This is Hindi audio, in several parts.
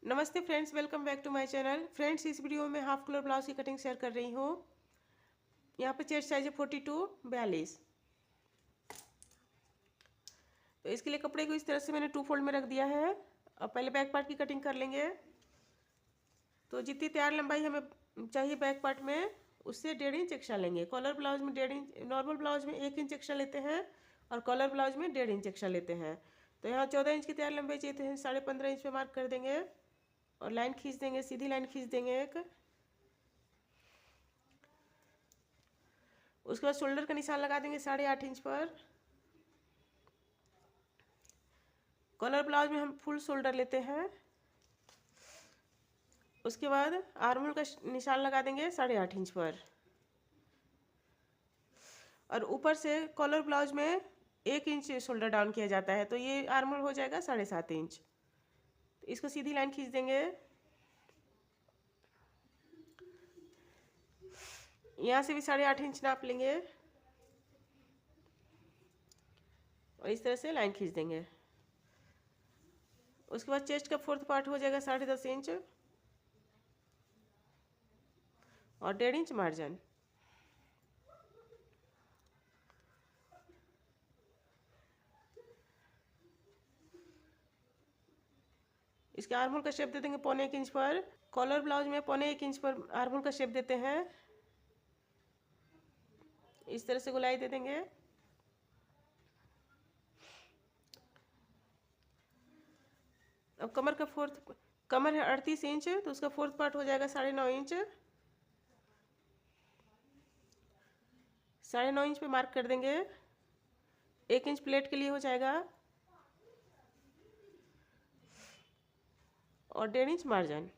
नमस्ते friends, welcome back to my channel. Friends, इस वीडियो में हाफ कलर ब्लाउज की कटिंग शेयर कर रही हूँ। यहाँ पे चेस्ट साइज है 42 42। तो इसके लिए कपड़े को इस तरह से मैंने 2 फोल्ड में रख दिया है। अब पहले बैक पार्ट की कटिंग कर लेंगे। तो जितनी तैयार लंबाई हमें चाहिए बैक पार्ट में, उससे 1.5 इंच एक्स्ट्रा लेंगे। कॉलर ब्लाउज में 1.5 इंच, नॉर्मल ब्लाउज में 1 इंच एक्स्ट्रा लेते हैं और कॉलर ब्लाउज में 1.5 इंच एक्स्ट्रा लेते हैं। तो यहाँ 14 इंच की तैयार लंबाई चाहिए, तो 15.5 इंच पे मार्क कर देंगे और लाइन खींच देंगे, सीधी लाइन खींच देंगे एक। उसके बाद शोल्डर का निशान लगा देंगे 8.5 इंच पर। कॉलर ब्लाउज में हम फुल शोल्डर लेते हैं। उसके बाद आर्महोल का निशान लगा देंगे 8.5 इंच पर। और ऊपर से कॉलर ब्लाउज में 1 इंच शोल्डर डाउन किया जाता है, तो ये आर्महोल हो जाएगा 7.5 इंच। तो इसको सीधी लाइन खींच देंगे। यहाँ से भी 8.5 इंच नाप लेंगे और इस तरह से लाइन खींच देंगे। उसके बाद चेस्ट का 4th पार्ट हो जाएगा 10.5 इंच और 1.5 इंच मार्जिन। इसके आर्महोल का शेप दे देंगे 1.25 इंच पर। कॉलर ब्लाउज में 1.25 इंच पर आर्महोल का शेप देते हैं। इस तरह से गोलाई दे देंगे। अब कमर है 38 इंच, तो उसका 4th पार्ट हो जाएगा 9.5 इंच। 9.5 इंच पे मार्क कर देंगे। 1 इंच प्लेट के लिए हो जाएगा और 1.5 इंच मार्जिन।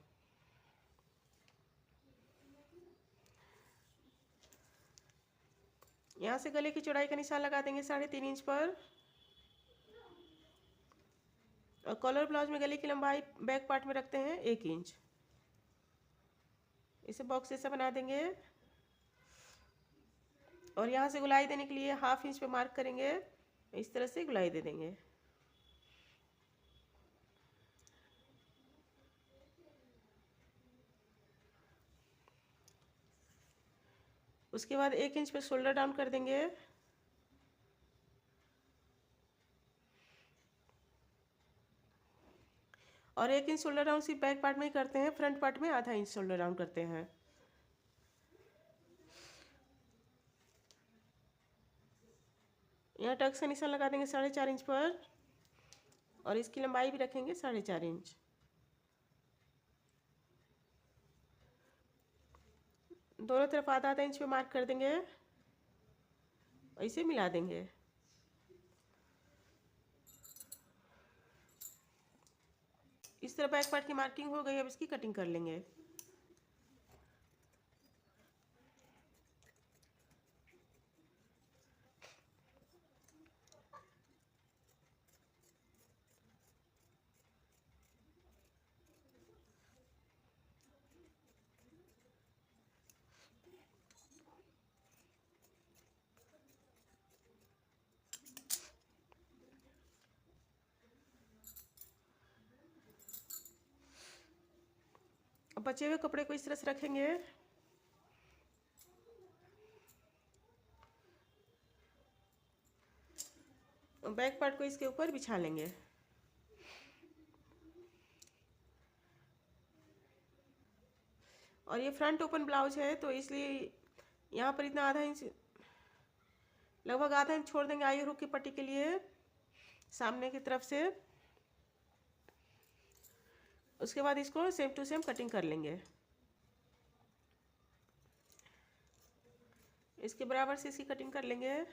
यहाँ से गले की चौड़ाई का निशान लगा देंगे 3.5 इंच पर। और कॉलर ब्लाउज में गले की लंबाई बैक पार्ट में रखते हैं 1 इंच। इसे बॉक्स जैसा बना देंगे और यहाँ से गुलाई देने के लिए 1/2 इंच पे मार्क करेंगे। इस तरह से गुलाई दे देंगे। उसके बाद 1 इंच पे शोल्डर डाउन कर देंगे और 1 इंच शोल्डर डाउन सिर्फ बैक पार्ट में ही करते हैं, फ्रंट पार्ट में ½ इंच शोल्डर डाउन करते हैं। यहाँ टक्स का निशान लगा देंगे 4.5 इंच पर और इसकी लंबाई भी रखेंगे 4.5 इंच। दोनों तरफ ½ इंच पे मार्क कर देंगे और इसे मिला देंगे। इस तरह बैक पार्ट की मार्किंग हो गई। अब इसकी कटिंग कर लेंगे। अब बचे हुए कपड़े को इस तरह से रखेंगे। बैक पार्ट को इसके ऊपर बिछा लेंगे। और ये फ्रंट ओपन ब्लाउज है, तो इसलिए यहाँ पर इतना ½ इंच, लगभग ½ इंच छोड़ देंगे आई हुक की पट्टी के लिए सामने की तरफ से। उसके बाद इसको सेम टू सेम कटिंग कर लेंगे। इसके बराबर से इसकी कटिंग कर लेंगे।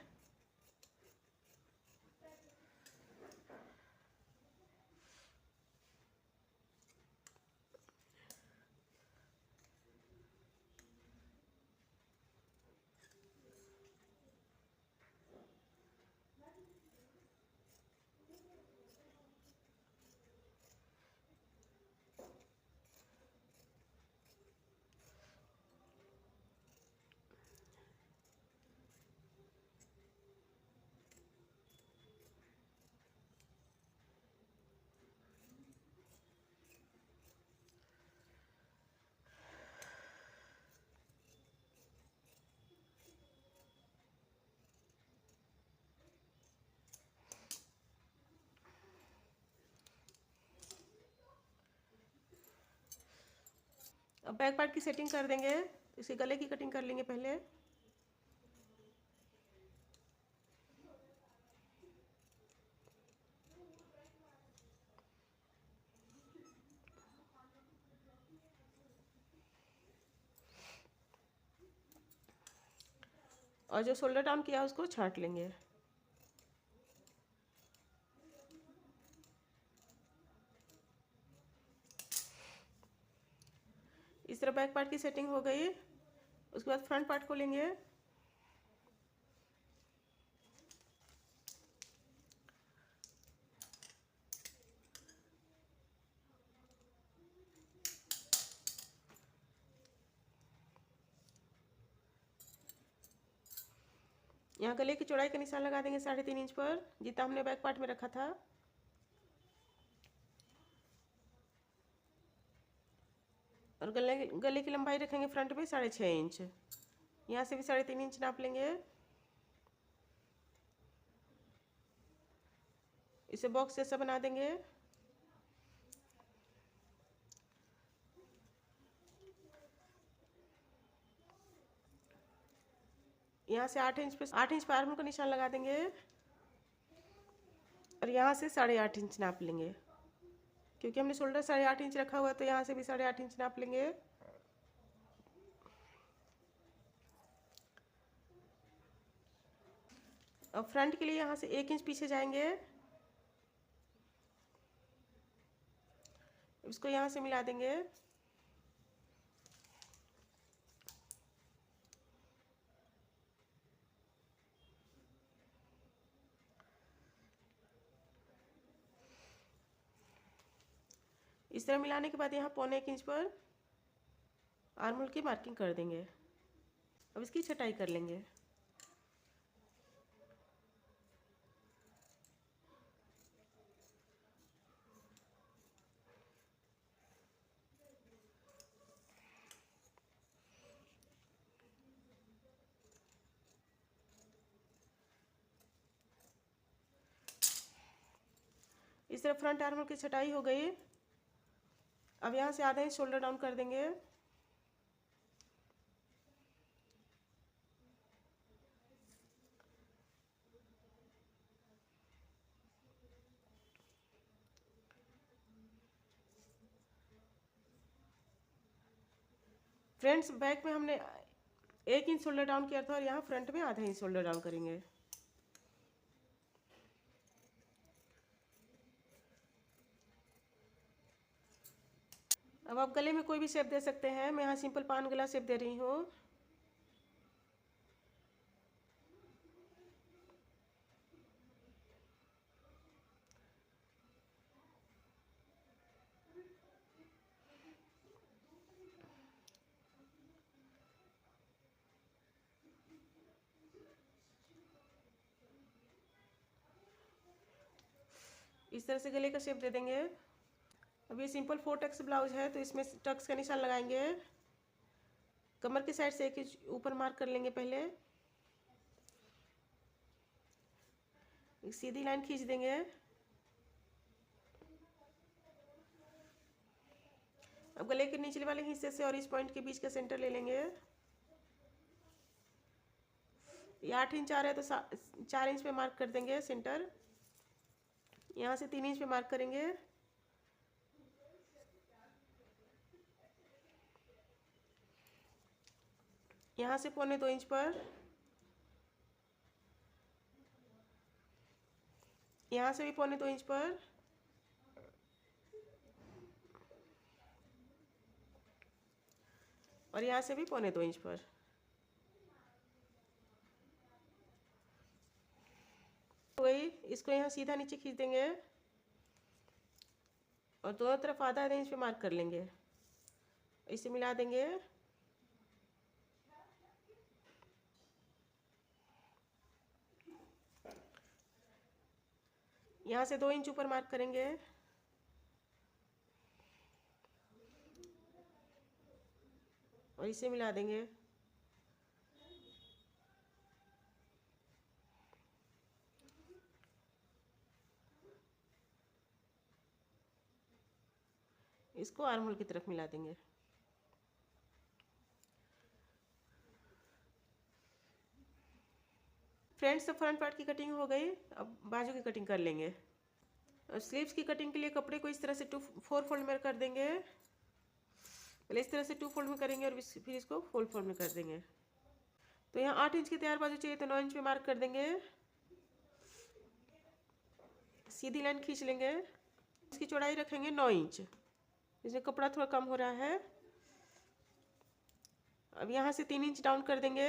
अब बैक पार्ट की सेटिंग कर देंगे। इसके गले की कटिंग कर लेंगे पहले। और जो शोल्डर डाउन किया उसको छांट लेंगे। इस तरह बैक पार्ट की सेटिंग हो गई। उसके बाद फ्रंट पार्ट को लेंगे। यहाँ गले की चौड़ाई का निशान लगा देंगे 3.5 इंच पर, जितना हमने बैक पार्ट में रखा था। और गले की लंबाई रखेंगे फ्रंट में 6.5 इंच। यहाँ से भी 3.5 इंच नाप लेंगे। इसे बॉक्स जैसा बना देंगे। यहाँ से 8 इंच पे आर्म का निशान लगा देंगे। और यहाँ से 8.5 इंच नाप लेंगे, क्योंकि हमने शोल्डर 8.5 इंच रखा हुआ है, तो यहाँ से भी 8.5 इंच नाप लेंगे। अब फ्रंट के लिए यहाँ से 1 इंच पीछे जाएंगे। इसको यहाँ से मिला देंगे। इस तरह मिलाने के बाद यहाँ 1.25 इंच पर आर्म होल की मार्किंग कर देंगे। अब इसकी छटाई कर लेंगे। इस तरह फ्रंट आर्म होल की छटाई हो गई। अब यहाँ से आधा इंच शोल्डर डाउन कर देंगे। फ्रेंड्स, बैक में हमने 1 इंच शोल्डर डाउन किया था और यहाँ फ्रंट में आधा इंच शोल्डर डाउन करेंगे। अब आप गले में कोई भी शेप दे सकते हैं। मैं यहाँ सिंपल पान गला शेप दे रही हूँ। इस तरह से गले का शेप दे देंगे। अब ये सिंपल 4 टक्स ब्लाउज है, तो इसमें टक्स का निशान लगाएंगे। कमर की साइड से 1 इंच ऊपर मार्क कर लेंगे पहले। एक सीधी लाइन खींच देंगे। अब गले के निचले वाले हिस्से से और इस पॉइंट के बीच का सेंटर ले लेंगे। ये 8 इंच आ रहा है, तो 4 इंच पे मार्क कर देंगे सेंटर। यहाँ से 3 इंच पे मार्क करेंगे। यहाँ से 1.25 इंच पर, यहाँ से भी 1.25 इंच पर, और यहाँ से भी 1.25 इंच पर। वही इसको यहाँ सीधा नीचे खींच देंगे और दोनों तरफ आधा इंच पे मार्क कर लेंगे। इसे मिला देंगे। यहाँ से 2 इंच ऊपर मार्क करेंगे और इसे मिला देंगे। इसको आर्म होल की तरफ मिला देंगे। फ्रेंड्स, अब फ्रंट पार्ट की कटिंग हो गई। अब बाजू की कटिंग कर लेंगे। और स्लीव्स की कटिंग के लिए कपड़े को इस तरह से 4 फोल्ड में कर देंगे। पहले इस तरह से 2 फोल्ड में करेंगे और फिर इसको फोल्ड में कर देंगे। तो यहाँ 8 इंच की तैयार बाजू चाहिए तो 9 इंच पे मार्क कर देंगे। सीधी लाइन खींच लेंगे। इसकी चौड़ाई रखेंगे 9 इंच। इसमें कपड़ा थोड़ा कम हो रहा है। अब यहाँ से 3 इंच डाउन कर देंगे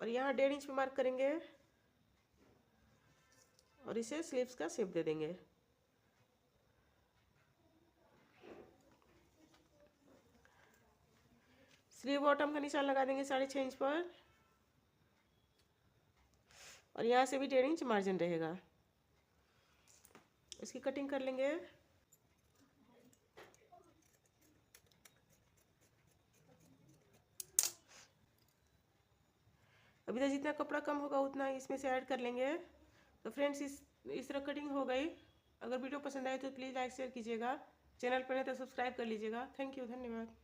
और यहाँ 1.5 इंच पे मार्क करेंगे और इसे स्लीव्स का शेप दे देंगे। स्लीव बॉटम का निशान लगा देंगे 6.5 इंच पर और यहाँ से भी 1.5 इंच मार्जिन रहेगा। इसकी कटिंग कर लेंगे। अभी तक जितना कपड़ा कम होगा उतना इसमें से ऐड कर लेंगे। तो फ्रेंड्स, इस तरह कटिंग हो गई। अगर वीडियो पसंद आए तो प्लीज़ लाइक शेयर कीजिएगा। चैनल पर नहीं तो सब्सक्राइब कर लीजिएगा। थैंक यू, धन्यवाद।